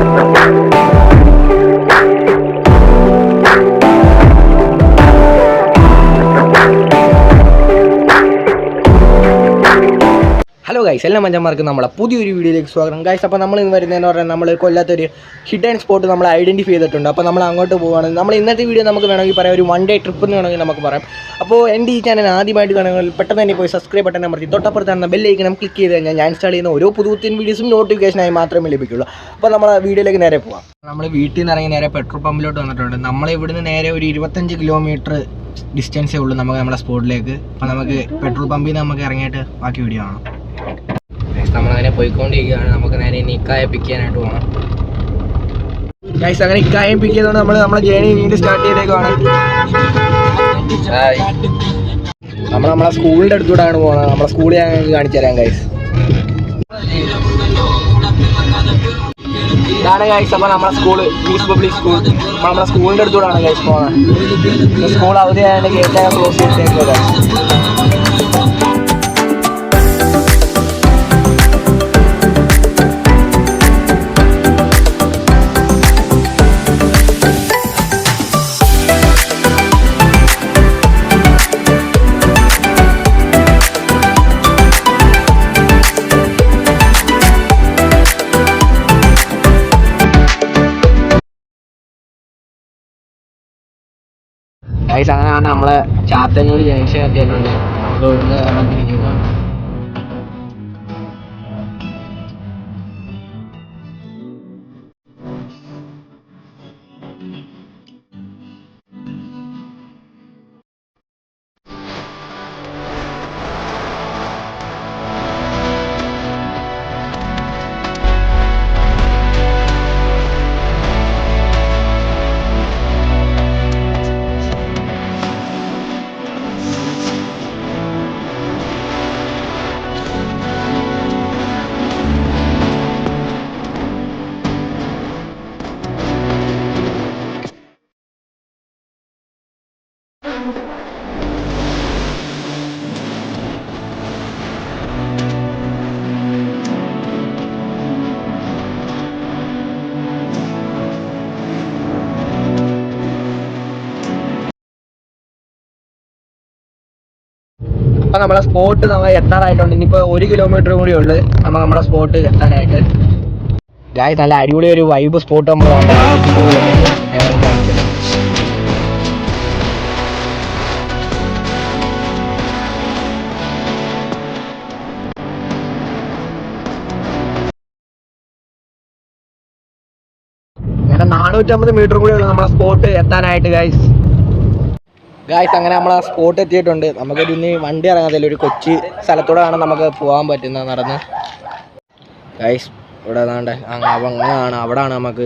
Hello guys, എല്ലാ മഞ്ചന്മാർക്ക് നമ്മളെ പുതിയൊരു വീഡിയോയിലേക്ക് സ്വാഗതം ഗൈസ്. അപ്പോൾ നമ്മൾ ഇന്ന് വരുന്നതെന്ന് പറഞ്ഞാൽ നമ്മൾ കൊല്ലാത്തൊരു ഹിഡൻ സ്പോട്ട് നമ്മൾ ഐഡൻറ്റിഫൈ ചെയ്തിട്ടുണ്ട്. അപ്പോൾ നമ്മൾ അങ്ങോട്ട് പോവുകയാണ്. നമ്മൾ ഇന്നത്തെ വീഡിയോ നമുക്ക് വേണമെങ്കിൽ പറയാം ഒരു 1 ഡേ ട്രിപ്പ് എന്ന് വേണമെങ്കിൽ നമുക്ക് പറയാം. അപ്പോൾ എൻ്റെ ഈ ചാനൽ ആദ്യമായിട്ട് കാണുമെങ്കിൽ പെട്ടെന്ന് തന്നെ പോയി സബ്സ്ക്രൈബ് ബട്ടൺ അമർത്തി തൊട്ടപ്പുറത്താണ് ബെല്ലൈക്കൺ ക്ലിക്ക് ചെയ്ത് കഴിഞ്ഞാൽ ഞാൻ ഇൻസ്റ്റാൾ ചെയ്യുന്ന ഓരോ പുതിയ വീഡിയോസും നോട്ടിഫിക്കേഷനായി മാത്രമേ ലഭിക്കുള്ളൂ. അപ്പോൾ നമ്മൾ വീഡിയോയിലേക്ക് നേരെ പോകാം. നമ്മൾ വീട്ടിൽ നിന്ന് ഇറങ്ങി നേരെ പെട്രോൾ പമ്പിലോട്ട് വന്നിട്ടുണ്ട്. നമ്മൾ ഇവിടുന്ന് നേരെ ഒരു 25 കിലോമീറ്റർ ഡിസ്റ്റൻസേ ഉള്ളൂ നമുക്ക് നമ്മുടെ സ്പോട്ടിലേക്ക്. അപ്പോൾ നമുക്ക് പെട്രോൾ പമ്പിൽ നിന്ന് നമുക്ക് ഇറങ്ങിയിട്ട് ബാക്കി വീഡിയോ കാണാം. നമ്മളങ്ങനെ പോയിക്കൊണ്ടിരിക്കുകയാണ്. നമുക്ക് നേരെ ഇനി ഇക്കായെ പിക്ക് ചെയ്യാനായിട്ട് പോകണം ഗൈസ്. അങ്ങനെ ഇക്കായം പിക്ക് ചെയ്തുകൊണ്ട് നമ്മളെ ജേണി വീണ്ടും സ്റ്റാർട്ട് ചെയ്തേക്കാണ്. നമ്മളെ സ്കൂളിൻ്റെ അടുത്തൂടെയാണ് പോകുന്നത്. നമ്മളെ സ്കൂളിൽ ഞാൻ കാണിച്ചു തരാം ഗൈസ്. ഇതാണ് ഗൈസ് അപ്പോൾ നമ്മളെ സ്കൂള്, പീസ് പബ്ലിക് സ്കൂൾ. നമ്മളെ സ്കൂളിൻ്റെ അടുത്തൂടെയാണ് ഗൈസ് പോകുന്നത്. സ്കൂൾ അവധിയായതുകൊണ്ട് ഗേറ്റ് ക്ലോസ് ചെയ്തേക്കുക. ഗൈസ് അങ്ങനെയാണ് നമ്മളെ ചാത്തന്നൂർ ജംഗ്ഷൻ എത്തിയിട്ടുണ്ട്. നമുക്ക് ഇവിടുന്ന് തിരിഞ്ഞു പോകാം. അപ്പോൾ നമ്മളെ സ്പോട്ട് നമ്മൾ എത്താറായിട്ടുണ്ട്. ഇനിയിപ്പോൾ 1 കിലോമീറ്റർ കൂടി ഉള്ളു നമ്മൾ നമ്മുടെ സ്പോട്ട് എത്താനായിട്ട്. ഗായ്സ് നല്ല അടിപൊളി ഒരു വൈബ് സ്പോട്ട് നമ്മൾ അങ്ങനെ 450 മീറ്റർ കൂടി ഉള്ളു നമ്മളെ സ്പോട്ട് എത്താനായിട്ട് ഗായ്സ്. അങ്ങനെ നമ്മൾ ആ സ്പോട്ട് എത്തിയിട്ടുണ്ട്. നമുക്കൊരു ഇനി വണ്ടി ഇറങ്ങാത്തില്ല, ഒരു കൊച്ചി സ്ഥലത്തൂടെയാണ് നമുക്ക് പോകാൻ പറ്റുന്നത് നടന്ന്. ഗൈസ് ഇവിടെ ഏതാണ്ട് അങ്ങനെയാണ്, അവിടെയാണ് നമുക്ക്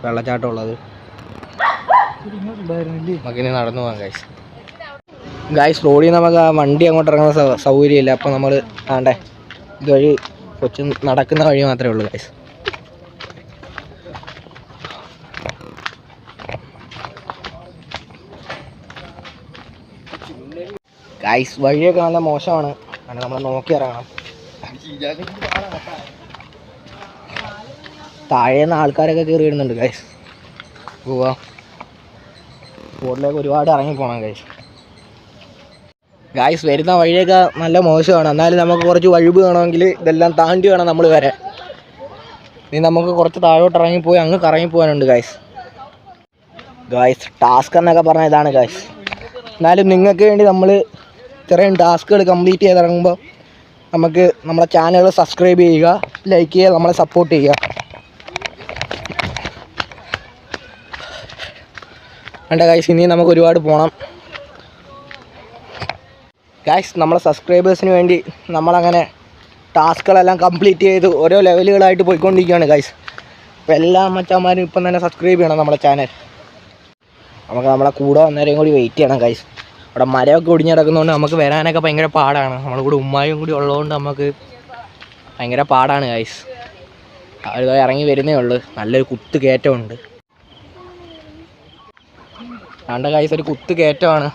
വെള്ളച്ചാട്ടം ഉള്ളത്. നമുക്കിനി നടന്നു പോകാം ഗൈസ്. റോഡിൽ നമുക്ക് ആ വണ്ടി അങ്ങോട്ട് ഇറങ്ങുന്ന സൗകര്യമില്ല. അപ്പോൾ നമ്മൾ ആണ്ടേ ഇതുവഴി കൊച്ചു നടക്കുന്ന വഴി മാത്രമേ ഉള്ളൂ ഗൈസ്. ഗൈസ് വഴിയൊക്കെ നല്ല മോശമാണ്, അങ്ങനെ നമ്മൾ നോക്കി ഇറങ്ങണം. താഴേന്ന് ആൾക്കാരൊക്കെ കയറി വരുന്നുണ്ട് ഗൈസ്. പോവാ റോഡിലേക്ക് ഒരുപാട് ഇറങ്ങിപ്പോണം ഗൈസ്. വരുന്ന വഴിയൊക്കെ നല്ല മോശമാണ്, എന്നാലും നമുക്ക് കുറച്ച് വഴിവ് വേണമെങ്കിൽ ഇതെല്ലാം താണ്ടി വേണം നമ്മൾ വരാൻ. ഇനി നമുക്ക് കുറച്ച് താഴോട്ട് ഇറങ്ങിപ്പോയി അങ്ങ് കറങ്ങിപ്പോകാനുണ്ട് ഗൈസ്. ടാസ്ക് എന്നൊക്കെ പറഞ്ഞാൽ ഇതാണ് ഗൈസ്. എന്നാലും നിങ്ങൾക്ക് വേണ്ടി നമ്മൾ ഇത്രയും ടാസ്കുകൾ കംപ്ലീറ്റ് ചെയ്തിറങ്ങുമ്പോൾ നമുക്ക് നമ്മുടെ ചാനൽ സബ്സ്ക്രൈബ് ചെയ്യുക, ലൈക്ക് ചെയ്യുക, നമ്മളെ സപ്പോർട്ട് ചെയ്യുക. വേണ്ട ഗൈസ്, ഇനി നമുക്ക് ഒരുപാട് പോകണം ഗൈസ്. നമ്മളെ സബ്സ്ക്രൈബേഴ്സിന് വേണ്ടി നമ്മളങ്ങനെ ടാസ്കുകളെല്ലാം കംപ്ലീറ്റ് ചെയ്ത് ഓരോ ലെവലുകളായിട്ട് പോയിക്കൊണ്ടിരിക്കുകയാണ് ഗൈസ്. അപ്പോൾ എല്ലാ മച്ചന്മാരും ഇപ്പം തന്നെ സബ്സ്ക്രൈബ് ചെയ്യണം നമ്മുടെ ചാനൽ. നമുക്ക് നമ്മളെ കൂടെ വന്നവരെയും കൂടി വെയിറ്റ് ചെയ്യണം ഗൈസ്. അവിടെ മരമൊക്കെ ഒടിഞ്ഞ് കിടക്കുന്നതുകൊണ്ട് നമുക്ക് വരാനൊക്കെ ഭയങ്കര പാടാണ്. നമ്മുടെ കൂടെ ഉമ്മായും കൂടി ഉള്ളതുകൊണ്ട് നമുക്ക് ഭയങ്കര പാടാണ് ഗൈസ്. അവർ ഇറങ്ങി വരുന്നേ ഉള്ളൂ. നല്ലൊരു കുത്ത് കയറ്റമുണ്ട്. വേണ്ട ഗൈസ്, ഒരു കുത്ത് കയറ്റമാണ്.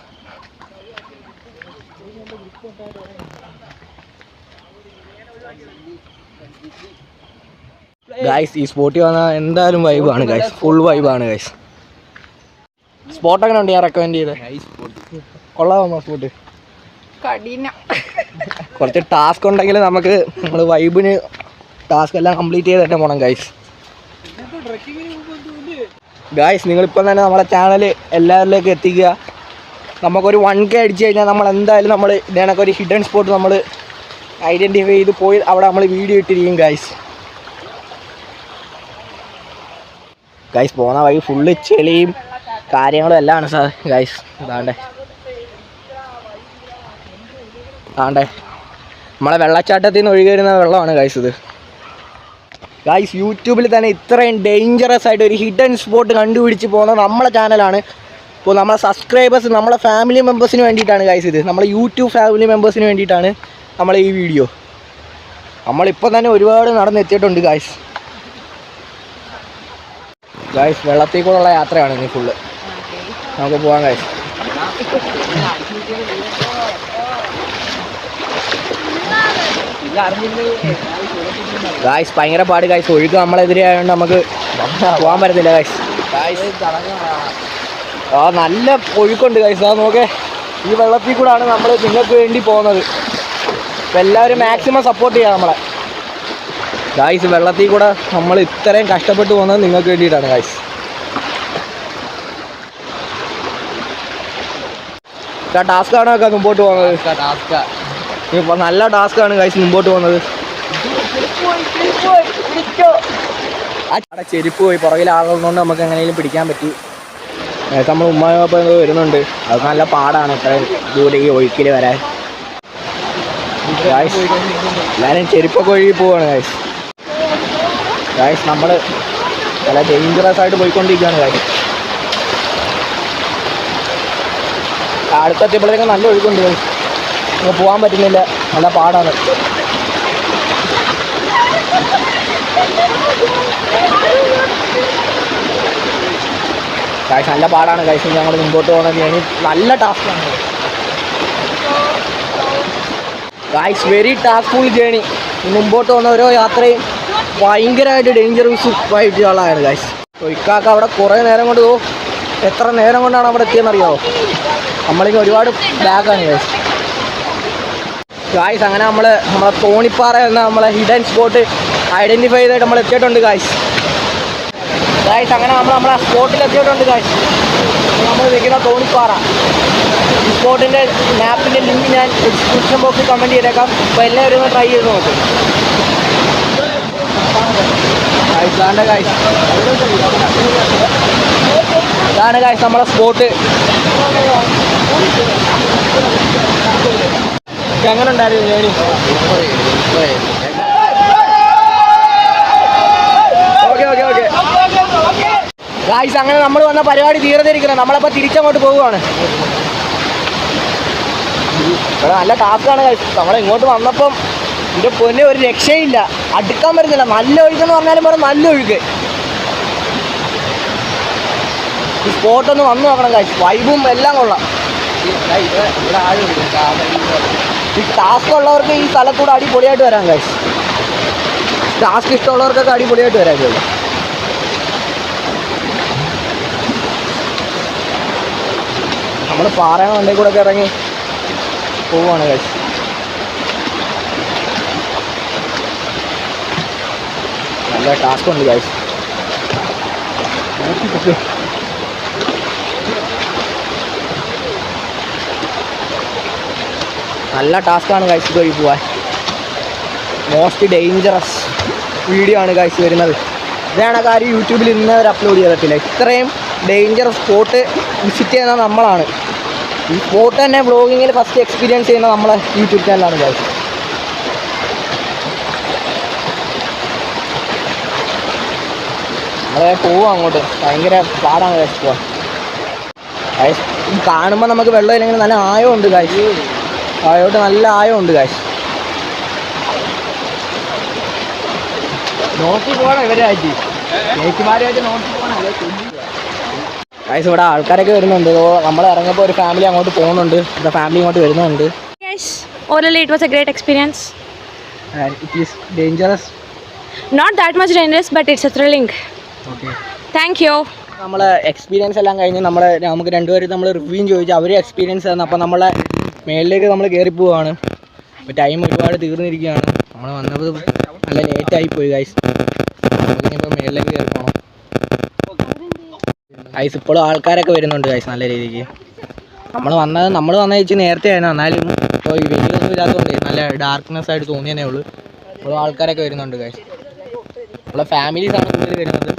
ഗൈസ് ഈ സ്പോട്ടിൽ വന്നാൽ എന്തായാലും വൈബാണ് ഗൈസ്, ഫുൾ വൈബാണ് ഗൈസ്. സ്പോട്ട് എങ്ങനെ ഉണ്ട് ഞാൻ റെക്കമെൻഡ് ചെയ്തത്? കൊള്ളാമോ സ്പോട്ട്? കുറച്ച് ടാസ്ക് ഉണ്ടെങ്കിൽ നമുക്ക് നമ്മൾ വൈബിന് ടാസ്ക് എല്ലാം കംപ്ലീറ്റ് ചെയ്ത് തന്നെ പോകണം ഗൈസ്. ഗൈസ് നിങ്ങളിപ്പം തന്നെ നമ്മളെ ചാനൽ എല്ലാവരിലേക്കും എത്തിക്കുക. നമുക്കൊരു 1K അടിച്ചു കഴിഞ്ഞാൽ നമ്മൾ എന്തായാലും നമ്മൾ ഇതിനൊക്കെ ഒരു ഹിഡൻ സ്പോട്ട് നമ്മൾ ഐഡൻറ്റിഫൈ ചെയ്ത് പോയി അവിടെ നമ്മൾ വീഡിയോ ഇട്ടിരിക്കും ഗൈസ്. ഗൈസ് പോകുന്ന വഴി ഫുള്ള് ചെളിയും കാര്യങ്ങളും എല്ലാം ആണ് സാർ ഗൈസ്. ഇതാണ്ടേ നമ്മളെ വെള്ളച്ചാട്ടത്തിൽ നിന്ന് ഒഴുകി വരുന്ന വെള്ളമാണ് ഗൈസ് ഇത്. ഗൈസ് യൂട്യൂബിൽ തന്നെ ഇത്രയും ഡേഞ്ചറസ് ആയിട്ട് ഒരു ഹിഡൻ സ്പോട്ട് കണ്ടുപിടിച്ച് പോകുന്ന നമ്മളെ ചാനലാണ്. ഇപ്പോൾ നമ്മളെ സബ്സ്ക്രൈബേഴ്സ് നമ്മളെ ഫാമിലി മെമ്പേഴ്സിന് വേണ്ടിയിട്ടാണ് ഗൈസ് ഇത്. നമ്മളെ യൂട്യൂബ് ഫാമിലി മെമ്പേഴ്സിന് വേണ്ടിയിട്ടാണ് നമ്മൾ ഈ വീഡിയോ. നമ്മളിപ്പോൾ തന്നെ ഒരുപാട് നടന്നെത്തിയിട്ടുണ്ട് ഗൈസ്. ഗൈസ് വെള്ളത്തിൽ കൂടെയുള്ള യാത്രയാണ് ഇനി ഫുള്ള്. നമുക്ക് പോകാം ഗൈസ്. ഗൈസ് ഭയങ്കര പാട് ഗൈസ്, ഒഴുക്ക് നമ്മളെതിരെ ആയതുകൊണ്ട് നമുക്ക് പോകാൻ പറ്റത്തില്ല ഗൈസ്. നല്ല ഒഴുക്കുണ്ട് ഗൈസ്. അത് നോക്കേ, ഈ വെള്ളത്തിൽ കൂടാണ് നമ്മൾ നിങ്ങൾക്ക് വേണ്ടി പോകുന്നത്. അപ്പം എല്ലാവരും മാക്സിമം സപ്പോർട്ട് ചെയ്യാം നമ്മളെ ഗൈസ്. വെള്ളത്തിൽ കൂടെ നമ്മൾ ഇത്രയും കഷ്ടപ്പെട്ട് പോകുന്നത് നിങ്ങൾക്ക് വേണ്ടിയിട്ടാണ് ഗൈസ്. ടാസ്ക് ആണോ ഒക്കെ മുമ്പോട്ട് പോകുന്നത്? ഇപ്പം നല്ല ടാസ്ക്കാണ് ഗൈസ് മുമ്പോട്ട് പോകുന്നത്. അവിടെ ചെരുപ്പ് പോയി പുറകിൽ ആളുള്ളതുകൊണ്ട് നമുക്ക് എങ്ങനെയും പിടിക്കാൻ പറ്റി. നമ്മൾ ഉമ്മായൊപ്പം വരുന്നുണ്ട്. അത് നല്ല പാടാണ് ഇത്രയും ദൂരെ ഈ ഒഴുക്കിൽ വരാൻ. ഗൈസ് എല്ലാവരും ചെരുപ്പൊക്കെ ഒഴുകി പോവാണ് ഗൈസ്. ഗൈസ് നമ്മൾ നല്ല ഡേഞ്ചറസ് ആയിട്ട് പോയിക്കൊണ്ടിരിക്കുകയാണ് ഗൈസ്. അടുത്തെത്തിയപ്പോഴത്തേക്കും നല്ല ഒഴുക്കുണ്ട് ഗൈസ്. പോകാൻ പറ്റുന്നില്ല, നല്ല പാടാണ്. ഗൈസ് നല്ല പാടാണ് ഗൈസ്. ഞങ്ങൾ മുമ്പോട്ട് പോകുന്നത് ഇനി നല്ല ടാസ്ക്കാണ് ഗൈസ്. Very taskful journey. മുമ്പോട്ട് പോകുന്ന ഓരോ യാത്രയും ഭയങ്കരമായിട്ട് ഡേഞ്ചറസ് ആയിട്ടുള്ളതാണ് ഗൈസ്. ഇക്കാക്ക അവിടെ കുറേ നേരം കൊണ്ട് എത്ര നേരം കൊണ്ടാണ് അവിടെ എത്തിയെന്നറിയാമോ? നമ്മളിങ്ങനെ ഒരുപാട് ബാഗാണ് ഗൈസ്. ഗായ്സ് അങ്ങനെ നമ്മളെ തോണിപ്പാറ എന്ന നമ്മളെ ഹിഡൻ സ്പോട്ട് ഐഡൻറ്റിഫൈ ചെയ്തിട്ട് നമ്മൾ എത്തിയിട്ടുണ്ട് ഗായ്സ്. അങ്ങനെ നമ്മളെ സ്പോട്ടിൽ എത്തിയിട്ടുണ്ട് ഗായ്സ്. നമ്മൾ നിൽക്കുന്ന തോണിപ്പാറ. ഈ സ്പോട്ടിൻ്റെ മാപ്പിൻ്റെ ലിങ്ക് ഞാൻ ഡിസ്ക്രിപ്ഷൻ ബോക്സിൽ കമൻറ്റ് ചെയ്തേക്കാം. അപ്പോൾ എല്ലാവരും ഒന്ന് ട്രൈ ചെയ്ത് നോക്കും ഗായ്സ്. ഇതാണ് ഗായ്സ് നമ്മളെ സ്പോട്ട്. എങ്ങനെ ഉണ്ടായിരുന്നു ജേണി? ഓക്കെ ഗായ്സ് അങ്ങനെ നമ്മൾ വന്ന പരിപാടി തീർന്നിരിക്കണം. നമ്മളപ്പോൾ തിരിച്ചങ്ങോട്ട് പോവുകയാണ്. ഇവിടെ നല്ല ടാസ്ക്കാണ് ഗായ്സ്. നമ്മളിങ്ങോട്ട് വന്നപ്പം ഇതിൻ്റെ പൊന്നെ ഒരു രക്ഷയില്ല, അടുക്കാൻ പറ്റുന്നില്ല. നല്ല ഒഴുക്കെന്ന് പറഞ്ഞാലും പറയാം, നല്ല ഒഴുക്ക്. ഈ സ്പോട്ടൊന്ന് വന്നു നോക്കണം ഗായ്സ്. വൈബും എല്ലാം കൊള്ളാം. ഈ ടാസ്ക് ഉള്ളവർക്ക് ഈ സ്ഥലത്തൂടെ അടിപൊളിയായിട്ട് വരാം ഗൈസ്. ടാസ്ക് ഇഷ്ടമുള്ളവർക്കൊക്കെ അടിപൊളിയായിട്ട് വരാം ഗൈസ്. നമ്മൾ പാറയുടെ വണ്ടിയിൽ കൂടെ ഒക്കെ ഇറങ്ങി പോവുകയാണ് ഗൈസ്. നല്ല ടാസ്ക് ഉണ്ട് ഗൈസ്. നല്ല ടാസ്ക്കാണ് ഗൈസ് ഇതുവഴി പോവാൻ. മോസ്റ്റ് ഡേഞ്ചറസ് വീഡിയോ ആണ് ഗൈസ് വരുന്നത്. ഇതാണ് കാര്യം യൂട്യൂബിൽ ഇന്ന് വരെ അപ്ലോഡ് ചെയ്തിട്ടില്ല. ഇത്രയും ഡേഞ്ചറസ് സ്പോട്ട് വിസിറ്റ് ചെയ്യുന്ന നമ്മളാണ്. ഈ സ്പോട്ട് തന്നെ വ്ളോഗിങ്ങിൽ ഫസ്റ്റ് എക്സ്പീരിയൻസ് ചെയ്യുന്ന നമ്മളെ യൂട്യൂബ് ചാനലാണ് ഗൈസ്. നമ്മളെ പോവാം അങ്ങോട്ട്. ഭയങ്കര പാടാണ് ഗൈസ് പോവാൻ. ഗൈസ് കാണുമ്പോൾ നമുക്ക് വെള്ളം ഇല്ലെങ്കിൽ നല്ല ആയമുണ്ട് ഗൈസ്. ആയോട്ട് നല്ല ആയമുണ്ട് ഗൈസ്. നോക്കി പോകണം ഇവരായിട്ട്, ചേച്ചിമാരായിട്ട് നോക്കി പോകണം ഗൈസ്. ഇവിടെ ആൾക്കാരൊക്കെ വരുന്നുണ്ട്. നമ്മൾ ഇറങ്ങുമ്പോൾ ഒരു ഫാമിലി അങ്ങോട്ട് പോകുന്നുണ്ട്. ഇവിടെ ഫാമിലി ഇങ്ങോട്ട് വരുന്നുണ്ട്. Orally, it was a great experience. And it is dangerous. Not that much dangerous, but it's a thrilling. Okay. Thank you. നമ്മളെ എക്സ്പീരിയൻസ് എല്ലാം കഴിഞ്ഞ് നമുക്ക് രണ്ടുപേരും നമ്മൾ റിവ്യൂ ചോദിച്ചു, അവർ എക്സ്പീരിയൻസ് തന്നു. അപ്പോൾ നമ്മളെ മേളിലേക്ക് നമ്മൾ കയറി പോവുകയാണ്. അപ്പോൾ ടൈം ഒരുപാട് തീർന്നിരിക്കുകയാണ്. നമ്മൾ വന്നത് നല്ല ലേറ്റായിപ്പോയി ഗൈസ്. നമുക്കിനിപ്പോൾ മേളിലേക്ക് കയറി പോകണം ഗൈസ്. ഇപ്പോഴും ആൾക്കാരൊക്കെ വരുന്നുണ്ട് ഗൈസ് നല്ല രീതിക്ക്. നമ്മൾ വന്നത് വെച്ച് നേരത്തെ ആയിരുന്നു, എന്നാലും ഇപ്പോൾ ഈ വെയിലൊന്നും ഇല്ലാത്തതുകൊണ്ട് നല്ല ഡാർക്ക്നെസ് ആയിട്ട് തോന്നിയതേ ഉള്ളൂ. ഇപ്പോഴും ആൾക്കാരൊക്കെ വരുന്നുണ്ട് ഗൈസ്. നമ്മളെ ഫാമിലീസാണ് കൂടുതൽ വരുന്നത്,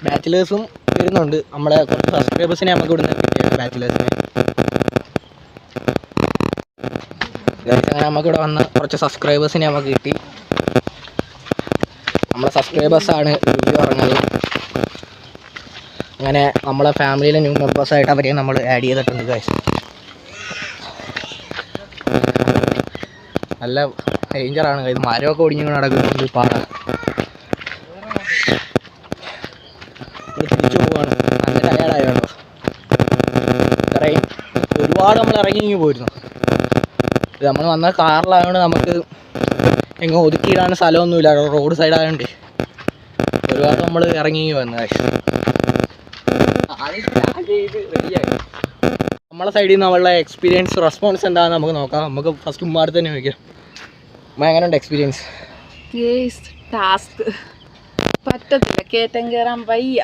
ബാച്ചിലേഴ്സും വരുന്നുണ്ട്. നമ്മളെ കുറച്ച് സബ്സ്ക്രൈബേഴ്സിനെ നമുക്ക് ഇവിടുന്ന് കിട്ടിയത്, ബാച്ചിലേഴ്സിനെ. അങ്ങനെ നമുക്കിവിടെ വന്ന കുറച്ച് സബ്സ്ക്രൈബേഴ്സിനെ നമുക്ക് കിട്ടി. നമ്മളെ സബ്സ്ക്രൈബേഴ്സാണ് റിവ്യൂ പറഞ്ഞത്. അങ്ങനെ നമ്മളെ ഫാമിലിയിലെ ന്യൂ മെമ്പേഴ്സായിട്ട് അവരെയും നമ്മൾ ആഡ് ചെയ്തിട്ടുണ്ട് ഗൈസ്. നല്ല ഡേഞ്ചറാണ് ഗൈസ്, മരമൊക്കെ ഒടിഞ്ഞു നടക്കുന്നുണ്ട്, പാട. തിരിച്ചു പോവാണ്, നല്ല ടയേർഡായോ. ഇത്രയും ഒരുപാട് നമ്മൾ ഇറങ്ങി പോയിരുന്നു. നമ്മൾ വന്ന കാറിലായതുകൊണ്ട് നമുക്ക് എങ്ങും ഒതുക്കിയിടാൻ സ്ഥലമൊന്നുമില്ല, റോഡ് സൈഡായതുകൊണ്ട് ഒരുപാട് നമ്മൾ ഇറങ്ങി വന്നു ഗൈസ്. നമ്മളെ സൈഡിൽ നിന്ന് നമ്മളുടെ എക്സ്പീരിയൻസ് റെസ്പോൺസ് എന്താണെന്ന് നമുക്ക് നോക്കാം. നമുക്ക് ഫസ്റ്റ് ഉമ്മാട് തന്നെ ചോദിക്കാം. എങ്ങനെയുണ്ട് എക്സ്പീരിയൻസ്? ടാസ്ക് പറ്റത്തില്ല, കയറ്റം കയറാൻ വയ്യ.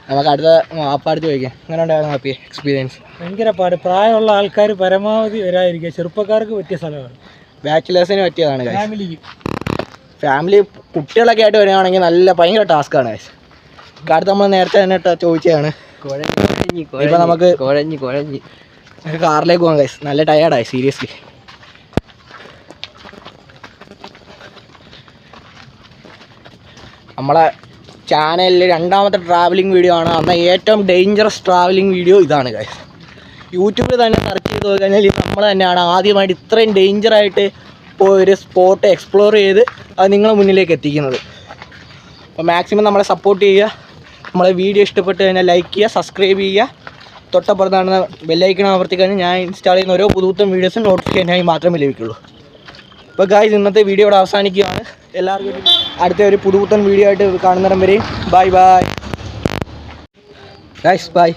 നമുക്ക് അടുത്ത വാപ്പാടുത്ത് ചോദിക്കാം, എങ്ങനെയുണ്ടായിരുന്നു ഹാപ്പി എക്സ്പീരിയൻസ്? ഭയങ്കര പാട്. പ്രായമുള്ള ആൾക്കാർ പരമാവധി വരാതിരിക്കുക, ചെറുപ്പക്കാർക്ക് പറ്റിയ സ്ഥലമാണ്, ബാച്ചിലേഴ്സിന് പറ്റിയതാണ്. ഫാമിലി കുട്ടികളൊക്കെ ആയിട്ട് വരികയാണെങ്കിൽ നല്ല ഭയങ്കര ടാസ്ക്കാണ് ഗൈസ്. അടുത്ത് നമ്മൾ നേരത്തെ തന്നെ ചോദിച്ചതാണ്. ഇപ്പം നമുക്ക് കാറിലേക്ക് പോകാം ഗൈസ്. നല്ല ടയേർഡായി സീരിയസ്ലി. നമ്മളെ ചാനലിൽ രണ്ടാമത്തെ ട്രാവലിംഗ് വീഡിയോ ആണ്. അന്ന് ഏറ്റവും ഡേഞ്ചറസ് ട്രാവലിംഗ് വീഡിയോ ഇതാണ് ഗൈസ്. യൂട്യൂബിൽ തന്നെ സെർച്ച് ചെയ്ത് നോക്കിക്കഴിഞ്ഞാൽ നമ്മൾ തന്നെയാണ് ആദ്യമായിട്ട് ഇത്രയും ഡേഞ്ചറായിട്ട് പോയി ഒരു സ്പോട്ട് എക്സ്പ്ലോർ ചെയ്ത് അത് നിങ്ങളെ മുന്നിലേക്ക് എത്തിക്കുന്നത്. അപ്പോൾ മാക്സിമം നമ്മളെ സപ്പോർട്ട് ചെയ്യുക. നമ്മളെ വീഡിയോ ഇഷ്ടപ്പെട്ട് കഴിഞ്ഞാൽ ലൈക്ക് ചെയ്യുക, സബ്സ്ക്രൈബ് ചെയ്യുക. തൊട്ടപ്പുറത്താണ് ബെല്ലൈക്കൺ അമർത്തി കഴിഞ്ഞാൽ ഞാൻ ഇൻസ്റ്റാൾ ചെയ്യുന്ന ഓരോ പുതുത്തം വീഡിയോസും നോട്ടിഫിക്കേഷനായി മാത്രമേ ലഭിക്കുള്ളൂ. അപ്പോൾ ഗായ്സ്, ഇന്നത്തെ വീഡിയോ ഇവിടെ അവസാനിക്കുകയാണ്. എല്ലാവർക്കും അടുത്ത ഒരു പുതുത്തൻ വീഡിയോ ആയിട്ട് കാണുന്നിടം വരെയും ബൈ ബൈ ഗായ്സ്, ബൈ.